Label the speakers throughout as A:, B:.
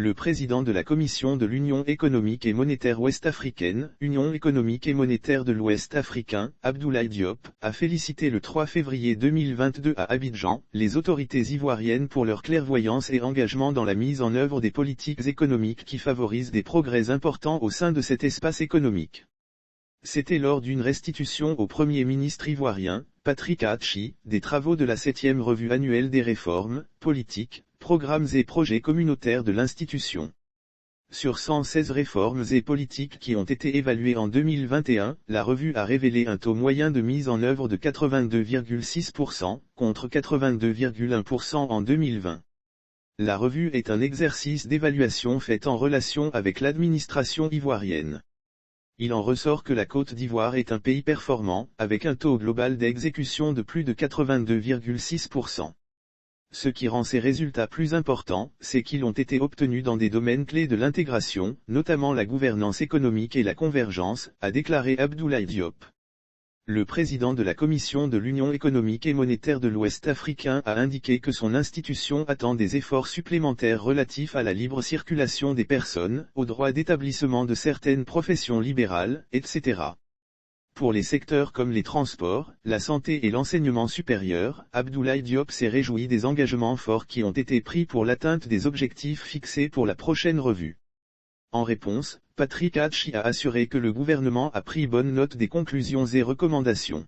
A: Le président de la Commission de l'Union économique et monétaire ouest-africaine, Union économique et monétaire de l'Ouest africain, Abdoulaye Diop, a félicité le 3 février 2022 à Abidjan, les autorités ivoiriennes pour leur clairvoyance et engagement dans la mise en œuvre des politiques économiques qui favorisent des progrès importants au sein de cet espace économique. C'était lors d'une restitution au Premier ministre ivoirien, Patrick Achi, des travaux de la 7e revue annuelle des réformes, politiques, programmes et projets communautaires de l'institution. Sur 116 réformes et politiques qui ont été évaluées en 2021, la revue a révélé un taux moyen de mise en œuvre de 82,6%, contre 82,1% en 2020. La revue est un exercice d'évaluation fait en relation avec l'administration ivoirienne. Il en ressort que la Côte d'Ivoire est un pays performant, avec un taux global d'exécution de plus de 82,6%. Ce qui rend ces résultats plus importants, c'est qu'ils ont été obtenus dans des domaines clés de l'intégration, notamment la gouvernance économique et la convergence, a déclaré Abdoulaye Diop. Le président de la Commission de l'Union économique et monétaire de l'Ouest africain a indiqué que son institution attend des efforts supplémentaires relatifs à la libre circulation des personnes, au droit d'établissement de certaines professions libérales, etc. Pour les secteurs comme les transports, la santé et l'enseignement supérieur, Abdoulaye Diop s'est réjoui des engagements forts qui ont été pris pour l'atteinte des objectifs fixés pour la prochaine revue. En réponse, Patrick Achi a assuré que le gouvernement a pris bonne note des conclusions et recommandations.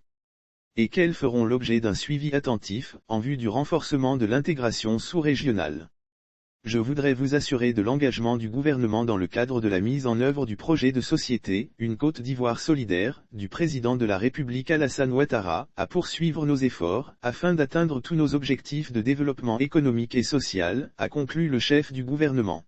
A: Et qu'elles feront l'objet d'un suivi attentif, en vue du renforcement de l'intégration sous-régionale. Je voudrais vous assurer de l'engagement du gouvernement dans le cadre de la mise en œuvre du projet de société, une Côte d'Ivoire solidaire, du président de la République Alassane Ouattara, à poursuivre nos efforts, afin d'atteindre tous nos objectifs de développement économique et social, a conclu le chef du gouvernement.